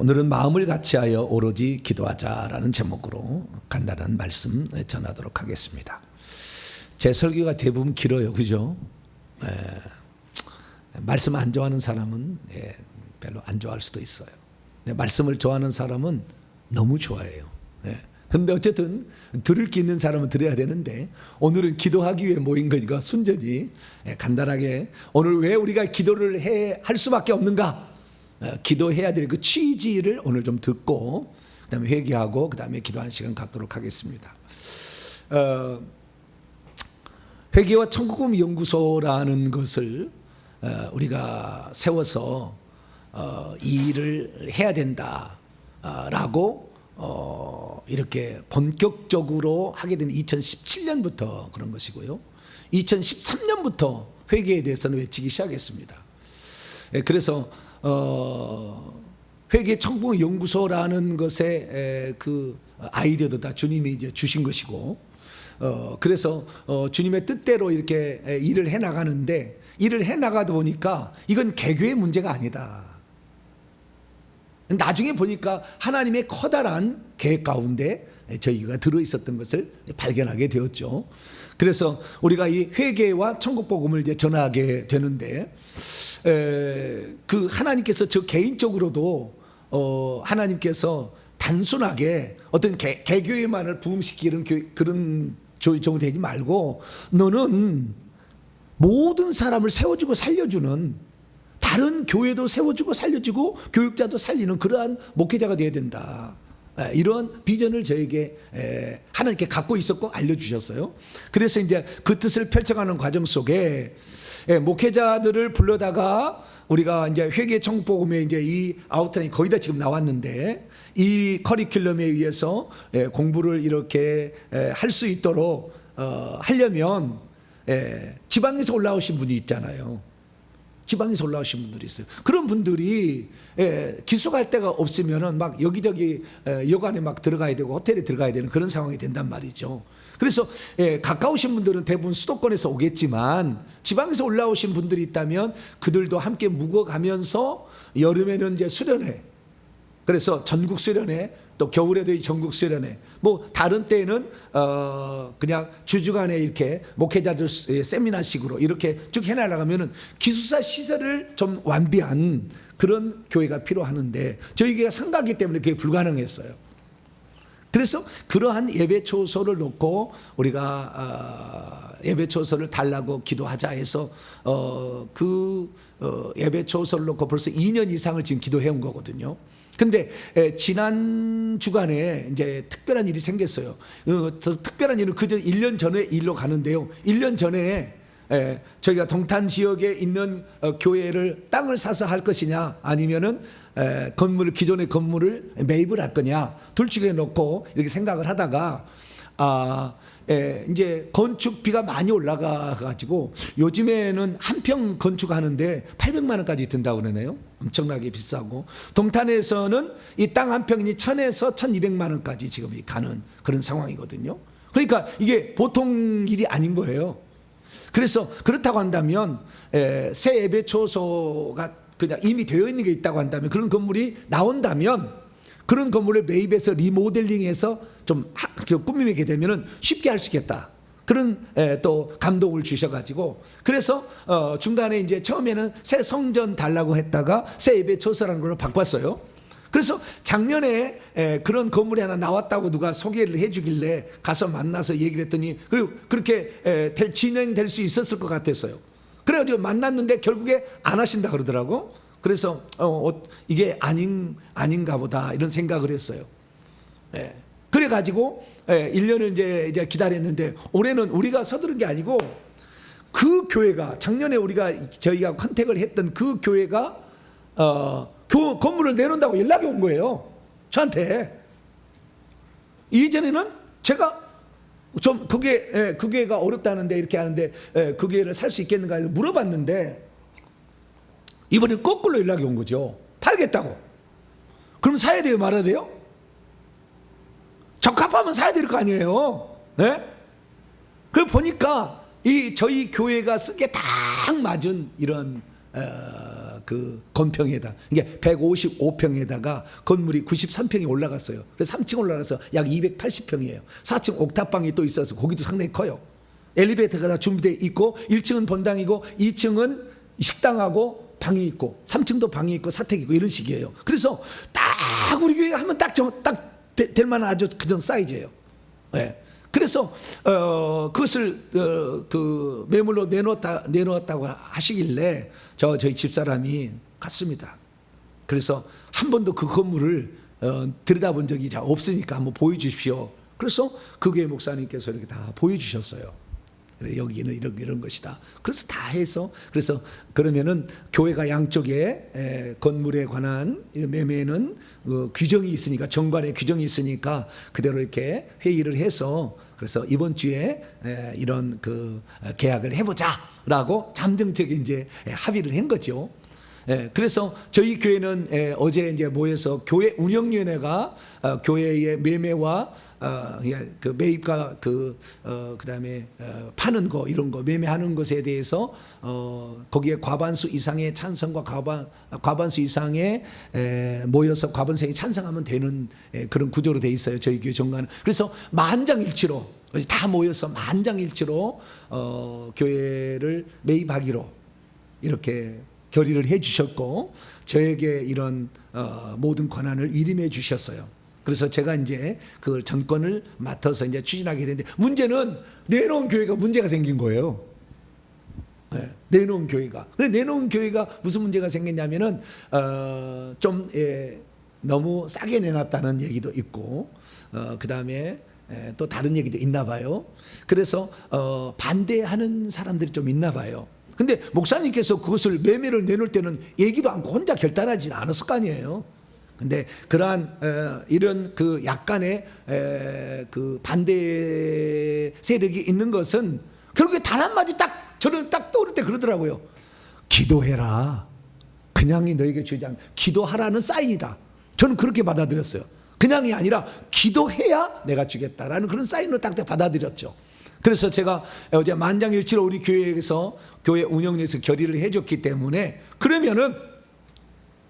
오늘은 마음을 같이하여 오로지 기도하자라는 제목으로 간단한 말씀 전하도록 하겠습니다. 제 설교가 대부분 길어요, 그죠? 말씀 안 좋아하는 사람은 별로 안 좋아할 수도 있어요. 말씀을 좋아하는 사람은 너무 좋아해요. 그런데 어쨌든 들을 게 있는 사람은 들어야 되는데, 오늘은 기도하기 위해 모인 거니까 순전히 간단하게 오늘 왜 우리가 기도를 할 수밖에 없는가, 기도해야 될 그 취지를 오늘 좀 듣고 그다음에 회개하고 그다음에 기도하는 시간 갖도록 하겠습니다. 회개와 천국음 연구소라는 것을 우리가 세워서 이 일을 해야 된다라고 이렇게 본격적으로 하게 된 2017년부터 그런 것이고요. 2013년부터 회개에 대해서는 외치기 시작했습니다. 그래서 회개 천국 연구소라는 것의 그 아이디어도 다 주님이 이제 주신 것이고, 그래서 주님의 뜻대로 이렇게 일을 해 나가는데, 일을 해 나가다 보니까 이건 개교의 문제가 아니다. 나중에 보니까 하나님의 커다란 계획 가운데 저희가 들어 있었던 것을 발견하게 되었죠. 그래서 우리가 이 회개와 천국 복음을 이제 전하게 되는데, 그 하나님께서 저 개인적으로도 하나님께서 단순하게 어떤 개교에만을 부음시키는 그런 정도 되지 말고, 너는 모든 사람을 세워주고 살려주는, 다른 교회도 세워주고 살려주고 교육자도 살리는 그러한 목회자가 되어야 된다. 이런 비전을 저에게 하나님께 갖고 있었고 알려주셨어요. 그래서 이제 그 뜻을 펼쳐가는 과정 속에 목회자들을 불러다가 우리가 이제 회개 천국 복음에 이제 이 아웃라인이 거의 다 지금 나왔는데, 이 커리큘럼에 의해서 공부를 이렇게 할 수 있도록 하려면 지방에서 올라오신 분이 있잖아요. 지방에서 올라오신 분들이 있어요. 그런 분들이 기숙할 데가 없으면은 막 여기저기 여관에 막 들어가야 되고 호텔에 들어가야 되는 그런 상황이 된단 말이죠. 그래서 가까우신 분들은 대부분 수도권에서 오겠지만, 지방에서 올라오신 분들이 있다면 그들도 함께 묵어가면서 여름에는 이제 수련회, 그래서 전국 수련회, 또 겨울에도 전국 수련회, 뭐 다른 때에는 그냥 주주간에 이렇게 목회자들 세미나식으로 이렇게 쭉 해나가면은 기숙사 시설을 좀 완비한 그런 교회가 필요하는데, 저희 교회가 상가기 때문에 그게 불가능했어요. 그래서 그러한 예배 초소를 놓고 우리가 예배 초소를 달라고 기도하자 해서 예배 초소를 놓고 벌써 2년 이상을 지금 기도해 온 거거든요. 근데 지난 주간에 이제 특별한 일이 생겼어요. 특별한 일은 그저 1년 전에 일로 가는데요. 1년 전에 저희가 동탄 지역에 있는 교회를 땅을 사서 할 것이냐, 아니면은 기존의 건물을 매입을 할 거냐, 둘 중에 놓고 이렇게 생각을 하다가 이제 건축비가 많이 올라가 가지고 요즘에는 한 평 건축하는데 800만 원까지 든다고 그러네요. 엄청나게 비싸고, 동탄에서는 이 땅 한 평이 1000에서 1200만 원까지 지금 가는 그런 상황이거든요. 그러니까 이게 보통 일이 아닌 거예요. 그래서 그렇다고 한다면 새 예배 초소가 그냥 이미 되어 있는 게 있다고 한다면, 그런 건물이 나온다면 그런 건물을 매입해서 리모델링해서 좀 꾸미게 되면은 쉽게 할 수 있겠다. 그런 또 감동을 주셔가지고, 그래서 중간에 이제 처음에는 새 성전 달라고 했다가 새 예배 초소라는 걸로 바꿨어요. 그래서 작년에 그런 건물이 하나 나왔다고 누가 소개를 해주길래 가서 만나서 얘기를 했더니, 그리고 그렇게 진행될 수 있었을 것 같았어요. 그래가지고 만났는데 결국에 안 하신다 그러더라고. 그래서 이게 아닌가 보다 이런 생각을 했어요. 그래가지고 1년을 이제 기다렸는데, 올해는 우리가 서두른 게 아니고 그 교회가, 작년에 저희가 컨택을 했던 그 교회가 건물을 내놓는다고 연락이 온 거예요, 저한테. 이전에는 제가 좀 그 교회가 어렵다는데 이렇게 하는데 그 교회를 살 수 있겠는가 물어봤는데, 이번에 거꾸로 연락이 온 거죠. 팔겠다고. 그럼 사야 돼요, 말아야 돼요? 적합하면 사야 될 거 아니에요. 네? 그걸 보니까 저희 교회가 쓰기에 딱 맞은 이런 그 건평에다 이게 155평에다가 건물이 93평이 올라갔어요. 그래서 3층 올라가서 약 280평이에요. 4층 옥탑방이 또 있어서 거기도 상당히 커요. 엘리베이터가 다 준비되어 있고 1층은 본당이고 2층은 식당하고 방이 있고 3층도 방이 있고 사택이 있고 이런 식이에요. 그래서 딱 우리 교회가 하면 딱 될 만한 아주 그런 사이즈예요. 네. 그래서 그것을 그 매물로 내놓았다고 하시길래 저희 집사람이 갔습니다. 그래서 한 번도 그 건물을 들여다본 적이 없으니까 한번 보여주십시오. 그래서 그 교회 목사님께서 이렇게 다 보여주셨어요. 그래, 여기는 이런 것이다. 그래서 다 해서 그래서 그러면은 교회가 양쪽에 건물에 관한 매매는 규정이 있으니까 정관의 규정이 있으니까 그대로 이렇게 회의를 해서 그래서 이번 주에 이런 그 계약을 해보자라고 잠정적인 이제 합의를 한 거죠. 그래서 저희 교회는 어제 이제 모여서 교회 운영위원회가 교회의 매매와 그 매입과 그다음에 파는 거 이런 거 매매하는 것에 대해서 거기에 과반수 이상의 찬성과 과반수 이상의 모여서 과반수이 찬성하면 되는 그런 구조로 돼 있어요. 저희 교회 정관은. 그래서 만장일치로 다 모여서 만장일치로 교회를 매입하기로 이렇게 결의를 해 주셨고 저에게 이런 모든 권한을 위임해 주셨어요. 그래서 제가 이제 그 전권을 맡아서 이제 추진하게 되는데 문제는 내놓은 교회가 문제가 생긴 거예요. 네, 내놓은 교회가. 그래 내놓은 교회가 무슨 문제가 생겼냐면은 좀 너무 싸게 내놨다는 얘기도 있고 그 다음에 또 다른 얘기도 있나 봐요. 그래서 반대하는 사람들이 좀 있나 봐요. 근데 목사님께서 그것을 매매를 내놓을 때는 얘기도 않고 혼자 결단하지는 않았을 거 아니에요. 근데 그러한 이런 그 약간의 그 반대 세력이 있는 것은 결국에 단 한마디 저는 딱 떠오를 때 그러더라고요. 기도해라. 그냥이 너에게 주지 않 기도하라는 사인이다. 저는 그렇게 받아들였어요. 그냥이 아니라 기도해야 내가 주겠다라는 그런 사인으로 딱 받아들였죠. 그래서 제가 어제 만장일치로 우리 교회에서 교회 운영위에서 결의를 해줬기 때문에 그러면은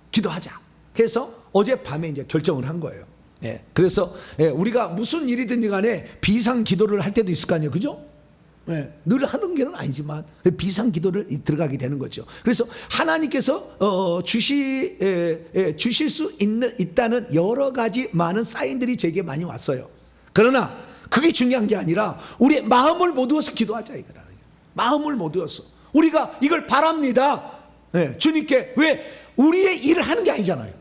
기도하자. 그래서 어젯밤에 이제 결정을 한 거예요. 그래서 우리가 무슨 일이든지 간에 비상 기도를 할 때도 있을 거 아니에요. 그죠? 늘 하는 게 아니지만 비상 기도를 들어가게 되는 거죠. 그래서 하나님께서 주실 수 있다는 여러 가지 많은 사인들이 제게 많이 왔어요. 그러나 그게 중요한 게 아니라 우리의 마음을 모두어서 기도하자 이거라. 마음을 모두어서 우리가 이걸 바랍니다. 주님께 왜 우리의 일을 하는 게 아니잖아요.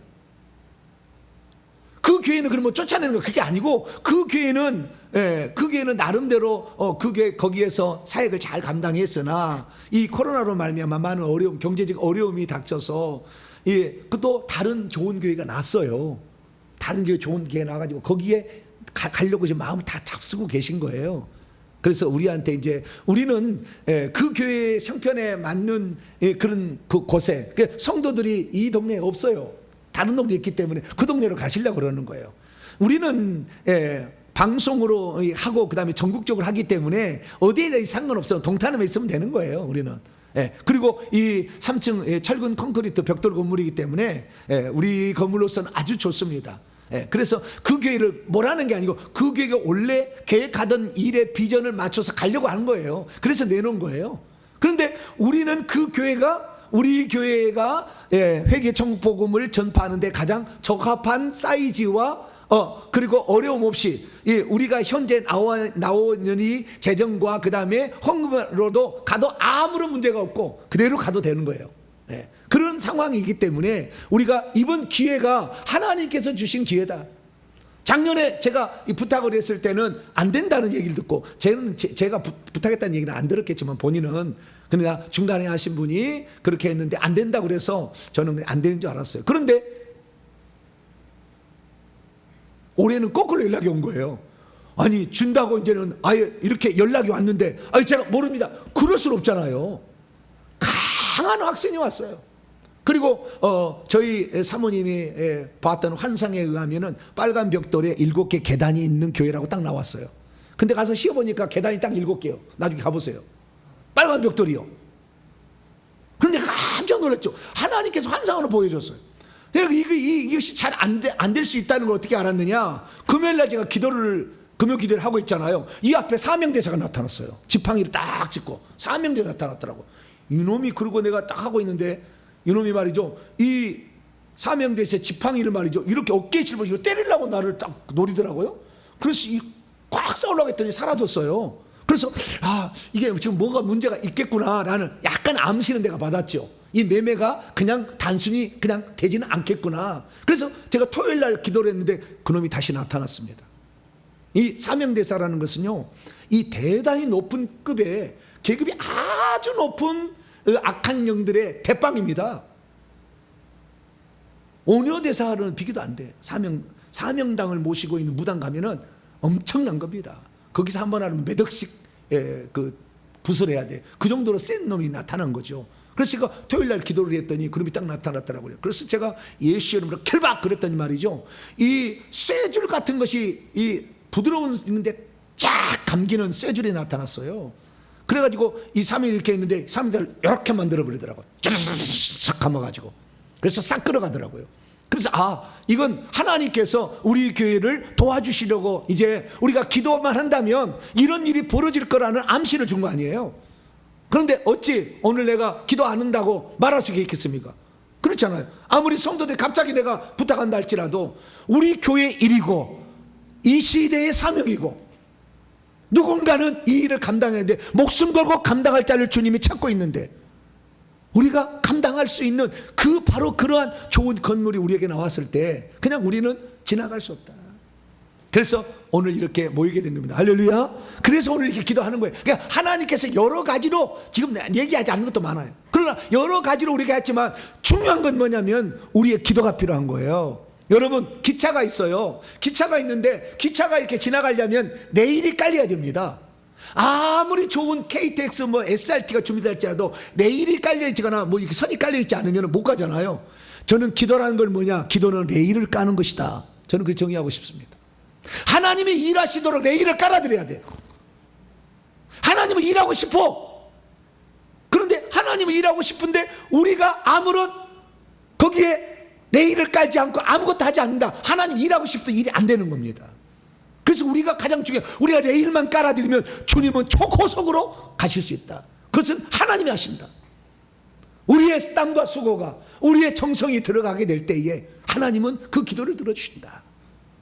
그 교회는 그러면 쫓아내는 거 그게 아니고 그 교회는 나름대로 거기에서 사역을 잘 감당했으나 이 코로나로 말미암아 많은 어려움, 경제적 어려움이 닥쳐서 또 다른 좋은 교회가 났어요. 다른 교회 좋은 교회 나가지고 거기에 가려고 지금 마음을 다 잡수고 계신 거예요. 그래서 우리한테 이제 우리는 그 교회의 형편에 맞는 그런 그 곳에 성도들이 이 동네에 없어요. 다른 동네에 있기 때문에 그 동네로 가시려고 그러는 거예요. 우리는 방송으로 하고 그다음에 전국적으로 하기 때문에 어디에 대해 상관없어요. 동탄에만 있으면 되는 거예요. 우리는. 그리고 이 3층 철근 콘크리트 벽돌 건물이기 때문에 우리 건물로서는 아주 좋습니다. 그래서 그 교회를 뭐라는 게 아니고 그 교회가 원래 계획하던 일의 비전을 맞춰서 가려고 하는 거예요. 그래서 내놓은 거예요. 그런데 우리는 그 교회가 우리 교회가 회개 천국 복음을 전파하는데 가장 적합한 사이즈와 그리고 어려움 없이 우리가 현재 나오는 이 재정과 그 다음에 헌금으로도 가도 아무런 문제가 없고 그대로 가도 되는 거예요. 그런 상황이기 때문에 우리가 이번 기회가 하나님께서 주신 기회다. 작년에 제가 이 부탁을 했을 때는 안 된다는 얘기를 듣고 제가 부탁했다는 얘기는 안 들었겠지만 본인은 그러나 중간에 하신 분이 그렇게 했는데 안 된다고 그래서 저는 안 되는 줄 알았어요. 그런데 올해는 거꾸로 연락이 온 거예요. 아니 준다고 이제는 아예 이렇게 연락이 왔는데 아니 제가 모릅니다. 그럴 수는 없잖아요. 강한 확신이 왔어요. 그리고 저희 사모님이 봤던 환상에 의하면은 빨간 벽돌에 7개 계단이 있는 교회라고 딱 나왔어요. 근데 가서 씌워보니까 계단이 딱 7개요. 나중에 가보세요. 빨간 벽돌이요. 그런데 깜짝 깜짝 놀랐죠. 하나님께서 환상으로 보여줬어요. 이것이 잘 안 될 수 있다는 걸 어떻게 알았느냐? 금요일날 제가 금요 기도를 하고 있잖아요. 이 앞에 사명대사가 나타났어요. 지팡이를 딱 짚고 사명대가 나타났더라고. 이놈이, 그러고 내가 딱 하고 있는데 이놈이 말이죠, 이 사명대사 지팡이를 말이죠, 이렇게 어깨에 짚고 이거 때리려고 나를 딱 노리더라고요. 그래서 꽉 싸우려고 했더니 사라졌어요. 그래서 이게 지금 뭐가 문제가 있겠구나라는 약간 암시는 내가 받았죠. 이 매매가 그냥 단순히 그냥 되지는 않겠구나. 그래서 제가 토요일 날 기도를 했는데 그놈이 다시 나타났습니다. 이 사명대사라는 것은요, 이 대단히 높은 급의, 계급이 아주 높은 악한 영들의 대빵입니다. 오녀대사는 비교도 안 돼. 사명당을 모시고 있는 무당 가면은 엄청난 겁니다. 거기서 한번 하면 몇 억씩 붓을 해야 돼. 그 정도로 센 놈이 나타난 거죠. 그래서 제가 토요일 날 기도를 했더니 그놈이 딱 나타났더라고요. 그래서 제가 예수 이름으로 켈박 그랬더니 말이죠, 이 쇠줄 같은 것이 이 부드러운 있는데 쫙 감기는 쇠줄이 나타났어요. 그래가지고 이 3일 이렇게 했는데 3일을 이렇게 만들어 버리더라고요. 싹 감아가지고. 그래서 싹 끌어가더라고요. 그래서 이건 하나님께서 우리 교회를 도와주시려고 이제 우리가 기도만 한다면 이런 일이 벌어질 거라는 암시를 준 거 아니에요. 그런데 어찌 오늘 내가 기도 안 한다고 말할 수 있겠습니까? 그렇잖아요. 아무리 성도들이 갑자기 내가 부탁한다 할지라도 우리 교회 일이고 이 시대의 사명이고 누군가는 이 일을 감당해야 돼. 목숨 걸고 감당할 자를 주님이 찾고 있는데 우리가 감당할 수 있는 바로 그러한 좋은 건물이 우리에게 나왔을 때 그냥 우리는 지나갈 수 없다. 그래서 오늘 이렇게 모이게 된 겁니다. 할렐루야. 그래서 오늘 이렇게 기도하는 거예요. 그러니까 하나님께서 여러 가지로 지금 얘기하지 않는 것도 많아요. 그러나 여러 가지로 우리가 했지만 중요한 건 뭐냐면 우리의 기도가 필요한 거예요. 여러분, 기차가 있어요. 기차가 있는데 기차가 이렇게 지나가려면 레일이 깔려야 됩니다. 아무리 좋은 KTX SRT가 준비될지라도 레일이 깔려있거나 이렇게 선이 깔려있지 않으면 못 가잖아요. 저는 기도라는 걸 뭐냐? 기도는 레일을 까는 것이다. 저는 그렇게 정의하고 싶습니다. 하나님이 일하시도록 레일을 깔아드려야 돼요. 하나님은 일하고 싶어. 그런데 하나님은 일하고 싶은데 우리가 아무런 거기에 레일을 깔지 않고 아무것도 하지 않는다. 하나님 일하고 싶어도 일이 안 되는 겁니다. 그래서 우리가 가장 중요한, 우리가 레일만 깔아드리면 주님은 초고속으로 가실 수 있다. 그것은 하나님이 하십니다. 우리의 땀과 수고가, 우리의 정성이 들어가게 될 때에 하나님은 그 기도를 들어주신다.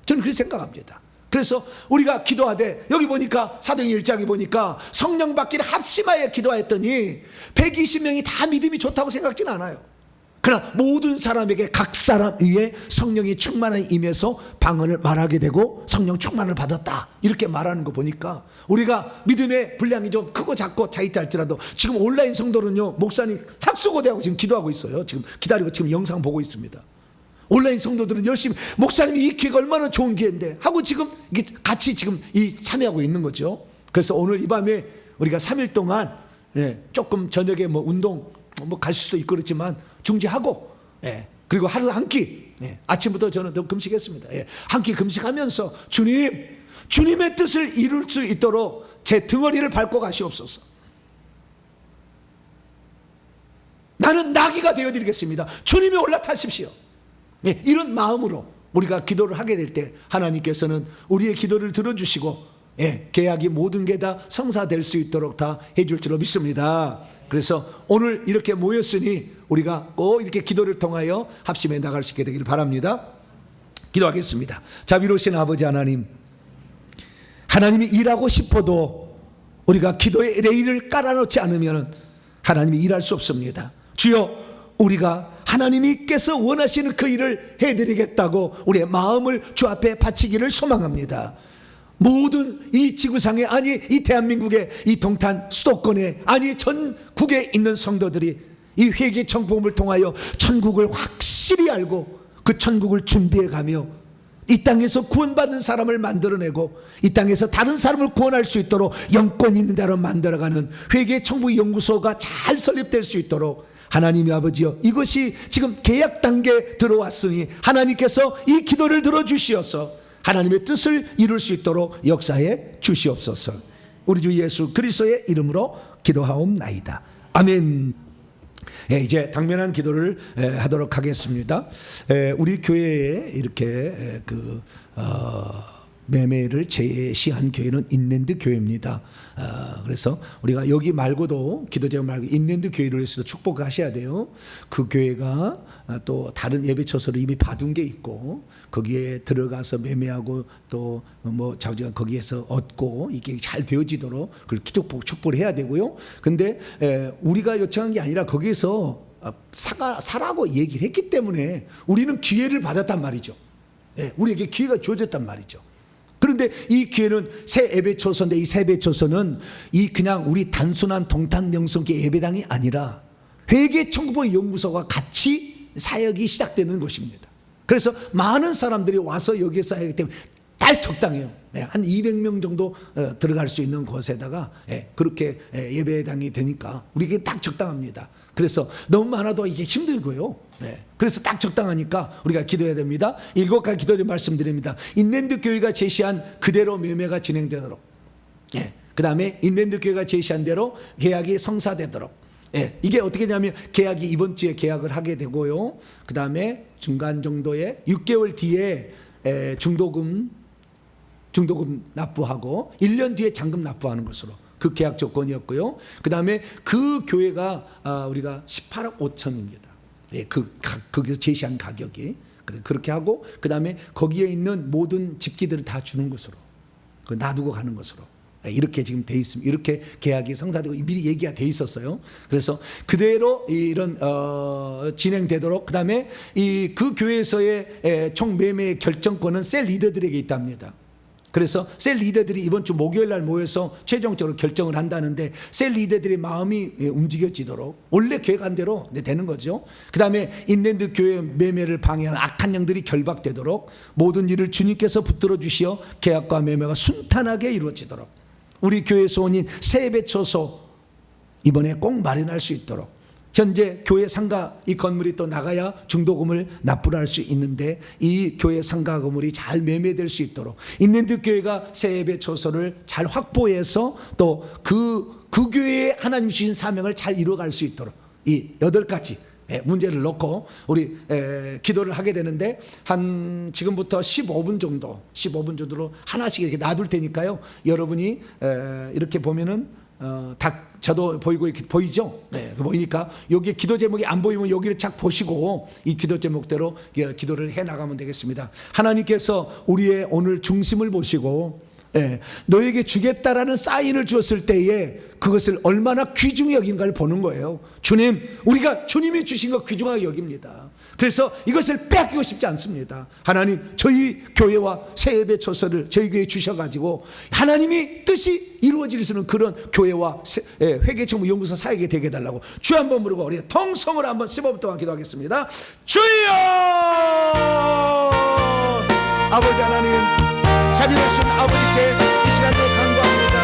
저는 그렇게 생각합니다. 그래서 우리가 기도하되 여기 보니까 사도행전 1장에 보니까 성령 받기를 합심하여 기도했더니 120명이 다 믿음이 좋다고 생각지는 않아요. 그러나 모든 사람에게 각 사람 위에 성령이 충만하게 임해서 방언을 말하게 되고 성령 충만을 받았다. 이렇게 말하는 거 보니까 우리가 믿음의 분량이 좀 크고 작고 차이있다 할지라도 지금 온라인 성도는요, 목사님 학수고대하고 지금 기도하고 있어요. 지금 기다리고 지금 영상 보고 있습니다. 온라인 성도들은 열심히 목사님이 이 기회가 얼마나 좋은 기회인데 하고 지금 같이 지금 참여하고 있는 거죠. 그래서 오늘 이 밤에 우리가 3일 동안 조금 저녁에 운동 갈 수도 있고 그렇지만 중지하고 그리고 하루 한 끼 아침부터 저는 더 금식했습니다. 한 끼 금식하면서 주님의 뜻을 이룰 수 있도록 제 등허리를 밟고 가시옵소서. 나는 나귀가 되어드리겠습니다. 주님이 올라타십시오. 이런 마음으로 우리가 기도를 하게 될 때 하나님께서는 우리의 기도를 들어주시고 계약이 모든 게 다 성사될 수 있도록 다 해줄 줄로 믿습니다. 그래서 오늘 이렇게 모였으니 우리가 꼭 이렇게 기도를 통하여 합심해 나갈 수 있게 되기를 바랍니다. 기도하겠습니다. 자비로우신 아버지 하나님, 하나님이 일하고 싶어도 우리가 기도의 레일을 깔아놓지 않으면 하나님이 일할 수 없습니다. 주여, 우리가 하나님께서 원하시는 그 일을 해드리겠다고 우리의 마음을 주 앞에 바치기를 소망합니다. 모든 이 지구상에, 아니 이 대한민국의 이 동탄 수도권에, 아니 전국에 있는 성도들이 이 회개 청복음을 통하여 천국을 확실히 알고 그 천국을 준비해가며 이 땅에서 구원받는 사람을 만들어내고 이 땅에서 다른 사람을 구원할 수 있도록 영권 있는 대로 만들어가는 회개 청복 연구소가 잘 설립될 수 있도록 하나님의 아버지여, 이것이 지금 계약 단계에 들어왔으니 하나님께서 이 기도를 들어주시어서 하나님의 뜻을 이룰 수 있도록 역사해 주시옵소서. 우리 주 예수 그리스도의 이름으로 기도하옵나이다. 아멘. 이제 당면한 기도를 하도록 하겠습니다. 우리 교회에 이렇게 매매를 제시한 교회는 인랜드 교회입니다. 그래서 우리가 여기 말고도 기도제목 말고 인랜드 교회를 위해서도 축복하셔야 돼요. 그 교회가 또 다른 예배처소를 이미 받은 게 있고 거기에 들어가서 매매하고 또 뭐 자우지가 거기에서 얻고 이게 잘 되어지도록 그걸 축복을 해야 되고요. 근데 우리가 요청한 게 아니라 거기에서 사라고 얘기를 했기 때문에 우리는 기회를 받았단 말이죠. 우리에게 기회가 주어졌단 말이죠. 그런데 이 기회는 새 예배초소인데 이 새 예배초소는 이 그냥 우리 단순한 동탄명성교 예배당이 아니라 회계청구부 연구소가 같이 사역이 시작되는 곳입니다. 그래서 많은 사람들이 와서 여기에 사역하기 때문에 딱 적당해요. 한 200명 정도 들어갈 수 있는 곳에다가 그렇게 예배당이 되니까 우리에게 딱 적당합니다. 그래서 너무 많아도 이게 힘들고요. 그래서 딱 적당하니까 우리가 기도해야 됩니다. 7가지 기도를 말씀드립니다. 인랜드 교회가 제시한 그대로 매매가 진행되도록, 그 다음에 인랜드 교회가 제시한 대로 계약이 성사되도록. 이게 어떻게 되냐면 계약이 이번 주에 계약을 하게 되고요. 그 다음에 중간 정도에 6개월 뒤에 중도금 납부하고 1년 뒤에 잔금 납부하는 것으로 그 계약 조건이었고요. 그 다음에 그 교회가 우리가 18억 5천입니다. 거기서 제시한 가격이. 그렇게 하고 그 다음에 거기에 있는 모든 집기들을 다 주는 것으로 놔두고 가는 것으로 이렇게 지금 돼 있습니다. 이렇게 계약이 성사되고 미리 얘기가 돼 있었어요. 그래서 그대로 이런 진행되도록. 그 다음에 그 교회에서의 총 매매 결정권은 셀 리더들에게 있답니다. 그래서 셀 리더들이 이번 주 목요일 날 모여서 최종적으로 결정을 한다는데 셀 리더들의 마음이 움직여지도록 원래 계획한 대로 되는 거죠. 그 다음에 인랜드 교회 매매를 방해하는 악한 영들이 결박되도록 모든 일을 주님께서 붙들어 주시어 계약과 매매가 순탄하게 이루어지도록 우리 교회 소원인 새 예배초소 이번에 꼭 마련할 수 있도록. 현재 교회 상가 이 건물이 또 나가야 중도금을 납부를 할 수 있는데 이 교회 상가 건물이 잘 매매될 수 있도록 인랜드 교회가 새 예배초소를 잘 확보해서 또 그 교회에 하나님 주신 사명을 잘 이루어갈 수 있도록 이 8가지 문제를 놓고 우리 기도를 하게 되는데 한 지금부터 15분 정도로 하나씩 이렇게 놔둘 테니까요. 여러분이 이렇게 보면은 저도 보이고 이렇게 보이죠? 보이니까 여기 기도 제목이 안 보이면 여기를 착 보시고 이 기도 제목대로 기도를 해 나가면 되겠습니다. 하나님께서 우리의 오늘 중심을 보시고 너에게 주겠다라는 사인을 주었을 때에 그것을 얼마나 귀중히 여긴가를 보는 거예요. 주님, 우리가 주님이 주신 것 귀중하게 여깁니다. 그래서 이것을 빼앗기고 싶지 않습니다. 하나님, 저희 교회와 새 예배초소를 저희 교회에 주셔가지고 하나님이 뜻이 이루어질 수 있는 그런 교회와 회계청구 연구소 사역이 되게 해달라고 주 한번 부르고 우리가 통성으로 한번 15분 동안 기도하겠습니다. 주여! 아버지 하나님, 자비로우신 아버지께 이 시간도 간구합니다.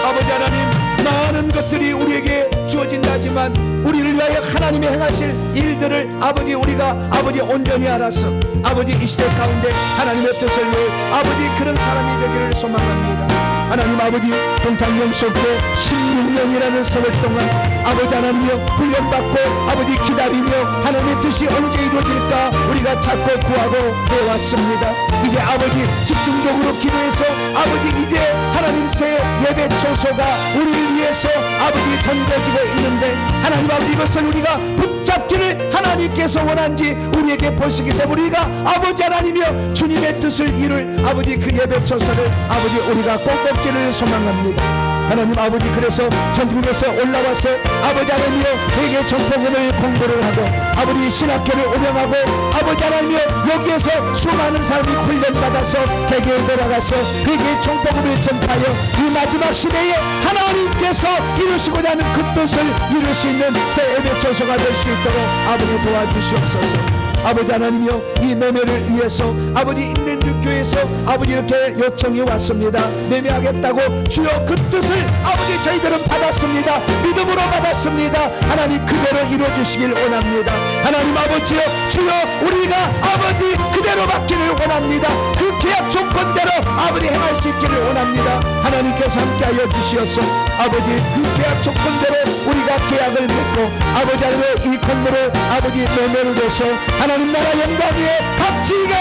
아버지 하나님, 많은 것들이 우리에게 주어진다지만 우리를 위하여 하나님의 행하실 일들을 아버지 우리가 아버지 온전히 알아서 아버지 이 시대 가운데 하나님의 뜻을 위해 아버지 그런 사람이 되기를 소망합니다. 하나님 아버지 동탄명수교회 16년이라는 세월 동안 아버지 하나님이여 훈련받고 아버지 기다리며 하나님의 뜻이 언제 이루어질까 우리가 찾고 구하고 해왔습니다. 이제 아버지 집중적으로 기도해서 아버지 이제 하나님 새 예배초소가 우리를 위해서 아버지 던져지고 있는데 하나님 아버지 이것을 우리가 붙잡기를 하나님께서 원한지 우리에게 보시기 때문에 우리가 아버지 하나님이여 주님의 뜻을 이룰 아버지 그 예배초소를 아버지 우리가 꼭 얻기를 소망합니다. 하나님 아버지 그래서 전국에서 올라와서 아버지 하나님이여 회개 정복음을 공부를 하고 아버지 신학교를 운영하고 아버지 하나님이여 여기에서 수많은 사람이 훈련받아서 개개에 돌아가서 회개 정복음을 전파하여 이 마지막 시대에 하나님께서 이루시고자 하는 그 뜻을 이룰 수 있는 새 예배초소가 될 수 있도록 아버지 도와주시옵소서. 아버지 하나님이여 이 매매를 위해서 아버지 인랜드 교회에서 아버지 이렇게 요청이 왔습니다. 매매하겠다고 주여 그 뜻을 아버지 저희들은 받았습니다. 믿음으로 받았습니다. 하나님 그대로 이루어주시길 원합니다. 하나님 아버지여 주여 우리가 아버지 그대로 받기를 원합니다. 그 계약 조건대로 아버지 행할 수 있기를 원합니다. 하나님께서 함께하여 주시어서 아버지 그 계약 조건대로 우리가 계약을 맺고 아버지 하나님의 이 건물을 아버지 매매를 해서 하나님 나라 영광 위에 값지게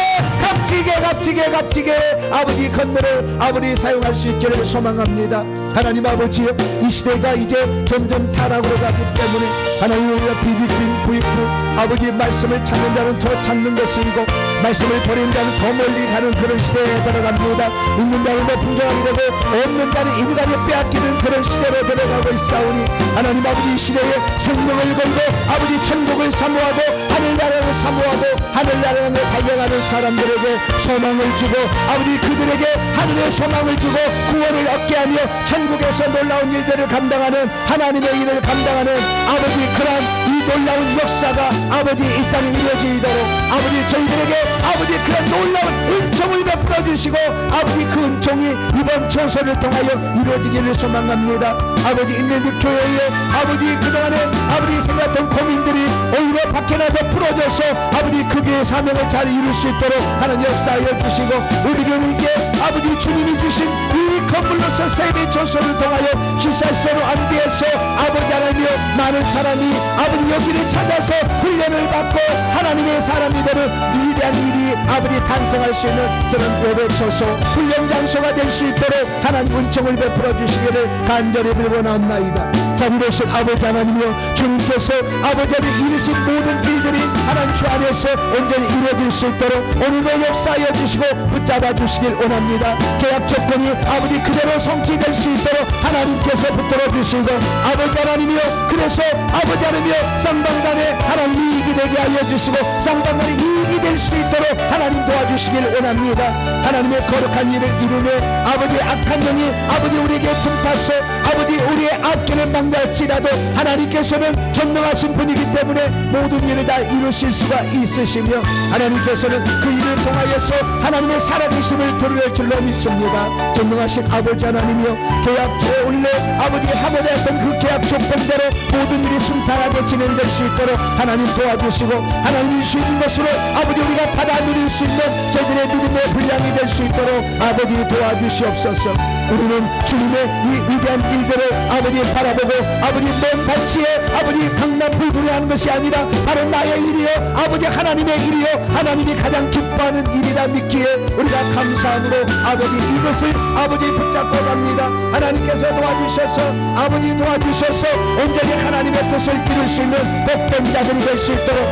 아버지 건물을 아버지 사용할 수 있기를 소망합니다. 하나님 아버지여, 이 시대가 이제 점점 타락으로 가기 때문에 하나님 우리가 빌립빈 부익부 아버지 말씀을 찾는 자는 더 찾는 것이고 말씀을 버리는 자는 더 멀리 가는 그런 시대에 들어갑니다. 있는 자는 더 풍성하게 되고 없는 자는 인간이 빼앗기는 그런 시대로 들어가고 있사오니 하나님 아버지 이 시대에 생명을 걸고 아버지 천국을 사모하고 하늘나라를 사모하고 하늘나라를 달려가는 사람들에게 소망을 주고 아버지 그들에게 하늘의 소망을 주고 구원을 얻게 하며 천국에서 놀라운 일들을 감당하는 하나님의 일을 감당하는 아버지 그러한 이 놀라운 역사가 아버지 이 땅에 이루어지도록 아버지 저희들에게 아버지 그런 놀라운 은총을 베풀어 주시고 아버지 그 은총이 이번 처소를 통하여 이루어지기를 소망합니다. 아버지 있는 교회에 아버지 그동안에 아버지 생각했던 고민들이 오히려 밖에나도 풀어져서 아버지 그 교회의 사명을 잘 이룰 수 있도록 하나님 역사하여 주시고 우리에게 아버지 주님이 주신 이 건물로서 세배 처소를 통하여 주사시로 안비해서 아버지 하나님이여 많은 사람이 아버지 여기를 찾아서 훈련을 받고 하나님의 사람이 되는 위대한 일이 아버지 탄생할 수 있는 그런 예배 처소 훈련 장소가 될 수 있도록 하나님 은총을 베풀어 주시기를 간절히 빌고나옵나이다. 자비로우신 아버지 하나님이여, 주님께서 아버지를 이루신 모든 일들이 하나님 주 안에서 온전히 이루어질 수 있도록 오늘도 역사하여 주시고 붙잡아 주시길 원합니다. 계약 조건이 아버지 그대로 성취될 수 있도록 하나님께서 붙들어 주시고 아버지 하나님이여, 그래서 아버지 하나님이여 쌍방간에 하나님 이익이 되게 하여 주시고 쌍방간에 이익이 될 수 있도록 하나님 도와주시길 원합니다. 하나님의 거룩한 일을 이루며 아버지의 악한 영이 아버지 우리에게 틈타서 아버지 우리의 앞길을 막날지라도 하나님께서는 전능하신 분이기 때문에 모든 일을 다 이루실 수가 있으시며 하나님께서는 그 일을 통하여서 하나님의 살아계심을 드러낼 줄로 믿습니다. 전능하신 아버지 하나님이여, 계약 제원래 아버지 하고자 했던 그 계약 조건대로 모든 일이 순탄하게 진행될 수 있도록 하나님 도와주시고 하나님이 주신 것으로 아버지 우리가 받아 누릴 수 있는 저희들의 믿음의 분량이 될 수 있도록 아버지 도와주시옵소서. 우리는 주님의 이 위대한 일들을 아버지 바라보고 아버지 먼 발치에 아버지 강남 불구하는 것이 아니라 바로 나의 일이요 아버지 하나님의 일이요 하나님이 가장 기뻐하는 일이라 믿기에 우리가 감사함으로 아버지 이것을 아버지 붙잡고 갑니다. 하나님께서 도와주셔서 아버지 도와주셔서 온전히 하나님의 뜻을 이룰 수 있는 복된 자들이 될 수 있도록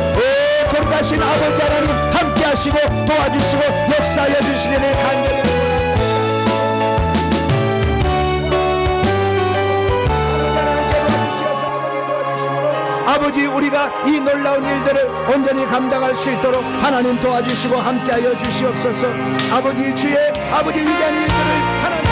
거룩하신 아버지 하나님 함께 하시고 도와주시고 역사하여 주시기를 간절히 아버지 우리가 이 놀라운 일들을 온전히 감당할 수 있도록 하나님 도와주시고 함께하여 주시옵소서. 아버지 주의 아버지 위대한 일들을 하나님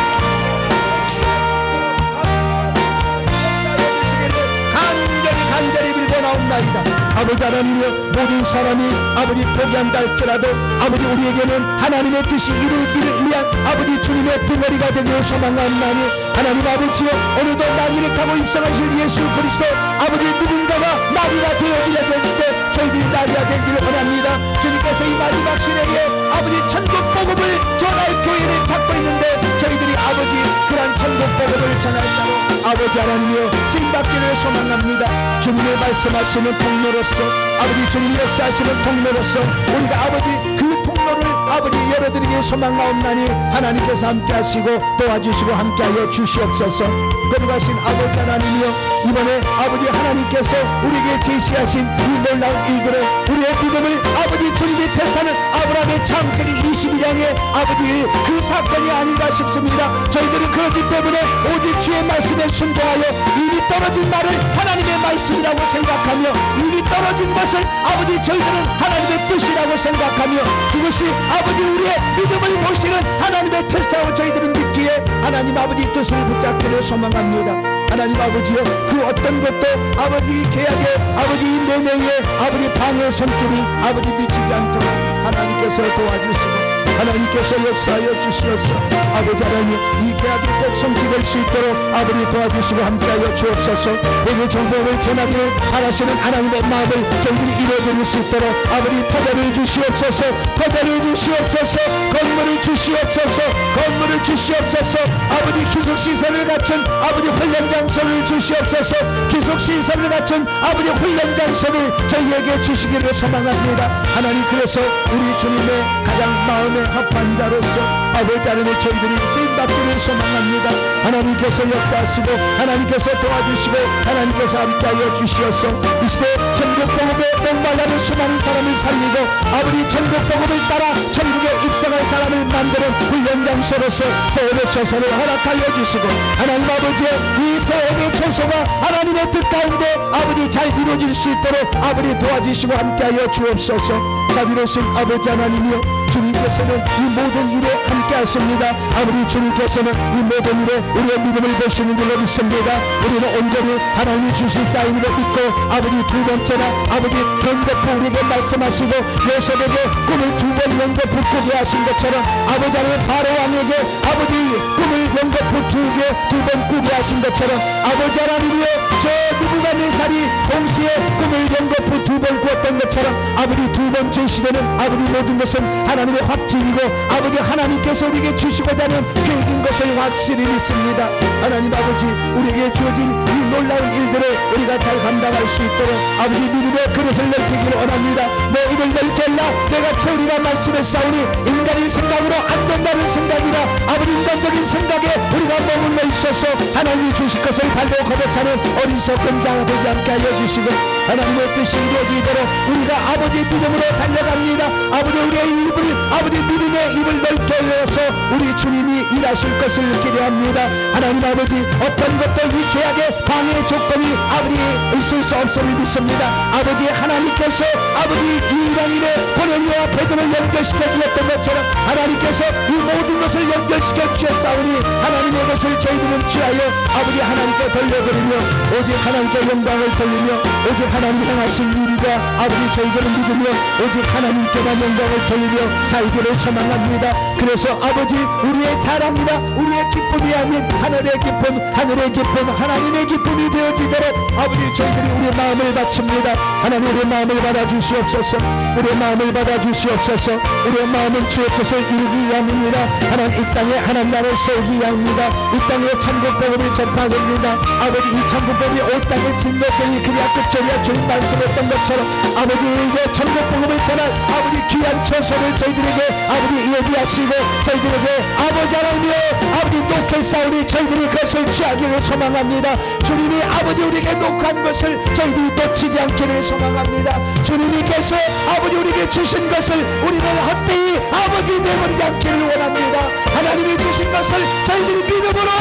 간절히 빌고 나옵나이다. 아버지 하나님이여, 모든 사람이 아버지 포기한다 할지라도 아버지 우리에게는 하나님의 뜻이 이루기를 위한 아버지 주님의 등거리가 되기를 소망하옵나니 하나님 아버지여, 오늘도 나귀를 타고 입성하실 예수 그리스도 아버지 누군가가 나귀가 되어지려 되는데 저희들이 나귀가 되기를 원합니다. 주님께서 이 마지막 시대에 아버지 천국 복음을 전할 교회를 찾고 있는데 저희들이 아버지 그런 천국 복음을 전할자로 아버지 하나님이여 쓰임받기를 소망합니다. 주님의 말씀하시는 통로로서 아버지 주님이 역사하시는 통로로서 우리가 아버지 그 통로를 아버지 열어드리기를 소망하옵나니 하나님께서 함께 하시고 도와주시고 함께하여 주시옵소서. 거룩하신 아버지 하나님이여, 이번에 아버지 하나님께서 우리에게 제시하신 이 놀라운 일들을 우리의 믿음을 아버지 주님이 테스트하는 아브라함의 창세기 22장의 아버지 그 사건이 아닌가 싶습니다. 저희들은 그렇기 때문에 오직 주의 말씀에 순종하여 이미 떨어진 말을 하나님의 말씀이라고 생각하며 이미 떨어진 것을 아버지 저희들은 하나님의 뜻이라고 생각하며 그것이 아버지 우리의 믿음을 보시는 하나님의 테스트라고 저희들은 믿기에 하나님 아버지 뜻을 붙잡기를 소망합니다. 하나님 아버지여, 그 어떤 것도 아버지 계약에 아버지 매매에 아버지 방해 손길이 아버지 미치지 않도록 하나님께서 도와주시고 하나님께서 역사하여 주시옵소서. 아버지 하나님, 이 계약이 꼭 성취될 수 있도록 아버지 도와주시고 함께하여 주옵소서. 우리 정복을 전하기를 바라시는 하나님의 마음을 저희들이 이루어드릴 수 있도록 아버지 터전을 주시옵소서. 터전을 주시옵소서. 건물을 주시옵소서. 건물을 주시옵소서. 아버지 기숙시설을 갖춘 아버지 훈련장소를 주시옵소서. 기숙시설을 갖춘 아버지 훈련장소를 저희에게 주시기를 소망합니다. 하나님, 그래서 우리 주님의 가장 마음에 합한 자로서 아버지 하나님 저희들이 쓰임받기를 소망합니다. 하나님께서 역사하시고 하나님께서 도와주시고 하나님께서 함께하여 주시어서 이 시대 천국복음에 목말라는 수많은 사람을 살리고 아버지 천국복음을 따라 천국에 입성할 사람을 만드는 훈련장소로서 세월의 초소를 허락하여 주시고 하나님 아버지의 이 세월의 초소가 하나님의 뜻 가운데 아버지 잘 이루어질 수 있도록 아버지 도와주시고 함께하여 주옵소서. 자비로우신 아버지 하나님이여, 주님께서는 이 모든 일에 함께하십니다. 아버지 주님께서는 이 모든 일에 우리의 믿음을 보시는 줄로 믿습니다. 우리는 온전히 하나님이 주신 사인을 믿고 아버지 두 번째나 아버지 경고포 우리에게 말씀하시고 요셉에게 꿈을 두 번 연거푸 꾸게 하신 것처럼 아버지 하나님 바로왕에게 아버지 꿈을 연거푸 두 번 꾸게 하신 것처럼 아버지 하나님이여, 저 느부갓네살이 동시에 꿈을 연거푸 두 번 꾸었던 것처럼 아버지 두 번째 시대는 아버지 모든 것은 하나님의 확증이고 아버지 하나님께서 우리에게 주시고자 하는 계획인 것을 확실히 믿습니다. 하나님 아버지, 우리에게 주어진 이 놀라운 일들을 우리가 잘 감당할 수 있도록 아버지 믿음의 그릇을 넓히기를 원합니다. 내 입을 넓게라 내가 채우리라 말씀했사오니 인간의 생각으로 안 된다는 생각이라 아버지 인간적인 생각에 우리가 머물러 있어서 하나님이 주실 것을 발로 거듭차는 어리석은 자가 되지 않게 하여 주시고 하나님의 뜻이 이루어지도록 우리가 아버지 믿음으로 달려갑니다. 아버지 우리의 입을 아버지 믿음의 입을 넓게 열어서 우리 주님이 일하실 것을 기대합니다. 하나님 아버지, 어떤 것도 이 계약의 방해 조건이 아버지 있을 수 없음을 믿습니다. 아버지 하나님께서 아버지 이방인의 고넬료와 베드로를 연결시켜 주었던 것처럼 하나님께서 이 모든 것을 연결시켜 주셨사오니 하나님의 것을 저희들은 취하여 아버지 하나님께 돌려드리며 오직 하나님께 영광을 돌리며 오직 하나님 향하신 일이가 아버지 저희들은 믿으며 오직 하나님께만 영광을 돌리며 살기를 소망합니다. 그래서 아버지, 우리의 자랑이나 우리의 기쁨이 아닌 하늘의 기쁨, 하늘의 기쁨, 하나님의 기쁨이 되어지도록 아버지 저희들이 우리의 마음을 바칩니다. 하나님, 우리의 마음을 받아주시옵소서. 우리의 마음을 받아주시옵소서. 우리의 마음은 주의 뜻을 이루기 위함입니다. 하나님, 이 땅에 하나님 나라를 세우기 위함입니다. 이 땅에 천국복음을 전파합니다. 아버지, 이 천국복음이 온 땅에 진노되니 그리야 끝절이야 주님 말씀했던 것처럼 아버지 이제 천국복음을 전할 아버지 귀한 초소를 저희들에게 아버지 예비하시고 저희들에게 아버지 하나님이여 아버지 놓게 싸우니 저희들이 그것을 취하기를 소망합니다. 주님이 아버지 우리에게 녹한 것을 저희들이 놓치지 않기를 소망합니다. 주님께서 아버지 우리에게 주신 것을 우리는 헛되이 아버지 내버리지 않기를 원합니다. 하나님이 주신 것을 저희들이 믿음으로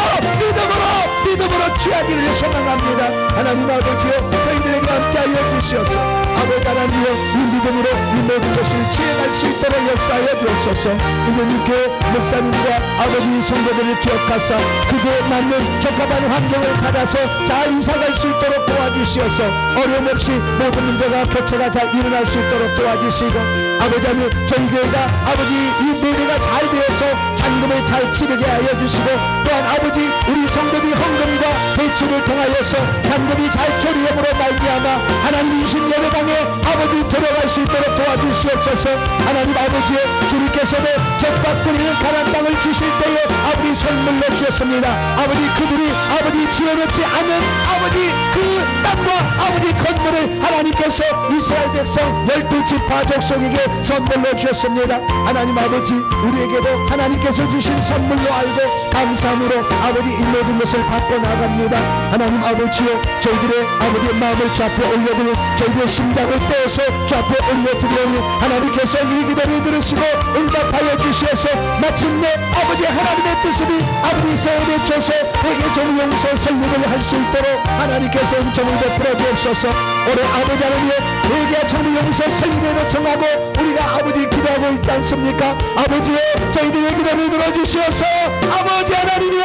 취하기를 소망합니다. 하나님 아버지여, 저희들에게 함께하여 주시옵소서. 아버지 하나님이여, 이 믿음으로 이 모든 것을 취해갈 수 있도록 역사하여 주옵소서. 오늘 교회 목사님과 아버지 성도들을 기억하사 그에 맞는 적합한 환경을 찾아서 잘 이사갈 수 있도록 도와주시어서 어려움 없이 모든 문제가 교체가 잘 일어날 수 있도록 도와주시고 아버지 하나님, 저희 교회가 아버지 이 매매가 잘 되어서 잔금을 잘 치르게 하여 주시고 또한 아버지 우리 성도들이 헌금과 대출을 통하여서 잔금이 잘 처리함으로 말미암아 하나님 이신 예배당에 아버지 들어갈 수 있도록 도와주시옵소서. 하나님 아버지, 주님께서도 적박 끓이는 가나안 땅을 주실 때에 아버지 선물로 주셨습니다. 아버지 그들이 아버지 지어놓지 않은 아버지 그 땅과 아버지 건물을 하나님께서 이스라엘 백성 12지파 족속에게 선물로 주셨습니다. 하나님 아버지, 우리에게도 하나님께서 주신 선물로 알고 감사함으로 아버지 이 모든 것을 받고 나갑니다. 하나님 아버지여, 저희들의 아버지의 마음을 주 앞에 올려드리고 저희들의 심장을 떼어서 주 앞에 올려드리오니 하나님께서 이 기도를 들으시고 응답하여 주시어서 마침내 아버지 하나님의 뜻으로 아버지 세월의 조서 회개 정 용서 설립을 할 수 있도록 하나님께서 은총을 베풀어 주옵소서. 올해 아버지 하나님의 회개 정 용서 설립을 정하고 우리가 아버지 기도하고 있지 않습니까? 아버지의 저희들의 기도를 들어주시어서 아버지 하나님이여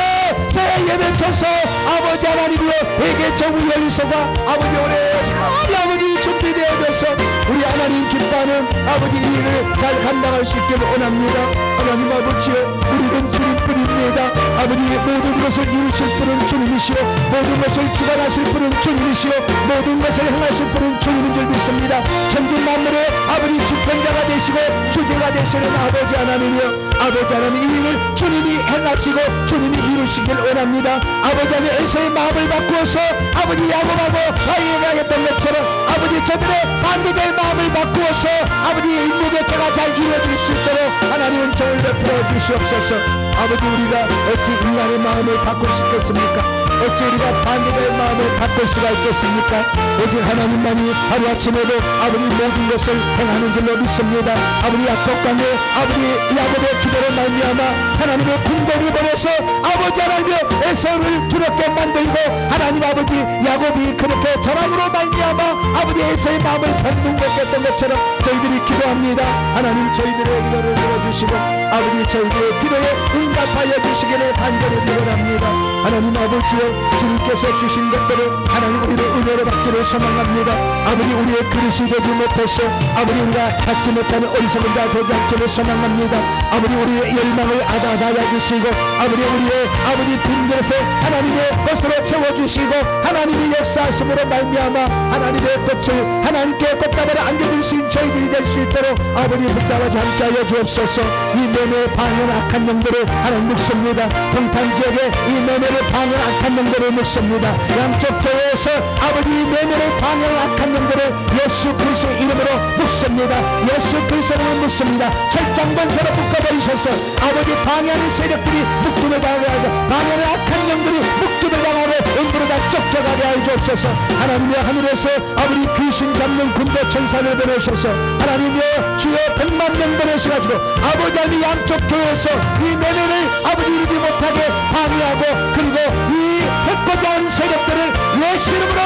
새해 예배 쳐서 아버지 하나님이여 회개 정의의 일서가 아버지 올해 잘 아버지 준비되어져서 우리 하나님 기뻐하는 아버지 이 일을 잘 감당할 수 있기를 원합니다. 하나님 아버지여, 우리는 주님뿐입니다. 아버지 모든 것을 이루실 분은 주님이시오, 모든 것을 주관하실 분은 주님이시오, 모든 것을 행하실 분은 주님인 줄 믿습니다. 천지 만물의 아버지 주권자가 되시고 주제가 되시는 아버지 하나님이여, 아버지 하나님 이 일을 주님이 행하시고 주님이 이루시길 원합니다. 아버지 하나님 에서의 마음을 바꾸어서 아버지 야곱하고 가인에게 하였던 것처럼 아버지 저들의 반대자의 마음을 바꾸어서 아버지의 임무교체가 잘 이루어질 수 있도록 하나님은 정을 베풀어 주시옵소서. 아버지 우리가 어찌 인간의 마음을 바꿀 수 있겠습니까? 어찌 우리가 반대자의 마음을 바꿀 수가 있겠습니까? 오직 하나님만이 하루아침에도 아버지 모든 것을 행하는 줄로 믿습니다. 아버지 야곱강에 아버지 야곱의 기도로 말미암아 하나님의 궁궐을 보내서 아버지 하나님의 에서를 두렵게 만들고 하나님 아버지 야곱이 그렇게 전함으로 말미암아 아버지 에서의 마음을 밟는 것했던 것처럼 저희들이 기도합니다. 하나님 저희들의 기도를 들어주시고 아버지 저희들의 기도에 응답하여 주시기를 간절히 기원합니다. 하나님 아버지여, 주님께서 주신 것들을 하나님 우리를 은혜로 받기를 소망합니다. 아버지 우리의 그릇이 되지 못해서 아버지 우리가 갖지 못하는 어리석은 자 되지 않기를 소망합니다. 아버지 우리의 열망을 아다하여 주시고 아버지 우리의 아버지 빈그릇에 하나님의 것으로 채워주시고 하나님의 역사하심으로 말미암아 하나님의 꽃을 하나님께 꽃다발을 안겨주신 저희들이 될 수 있도록 아버지 붙잡아서 함께하여 주옵소서. 이 매매에 방해한 악한 영들을 하나님 묵습니다. 동탄지역에 이 매매를 방해한 악한 영들을 묵습니다. 양쪽 교회에서 아버지 이 매매를 방해한 악한 영들을 예수 그리스도의 이름으로 묵습니다. 예수 그리스도로 묵습니다. 철장번세로 묶어버리셔서 아버지 방해하는 세력들이 묶임을 당하게 하고 방해하는 악한 영들이 묶임을 당하고 음부로 다 쫓겨가게 하여 주옵소서. 하나님의 하늘에서 아버지 귀신 잡는 군대 천사를 보내셔서 하나님의 주여 100만 명 보내셔가지고 아버지 하나님 양쪽 교회에서 이 매매를 아버지 이루지 못하게 방해하고 그리고 이 해코자 하는 세력들을 예수 이름으로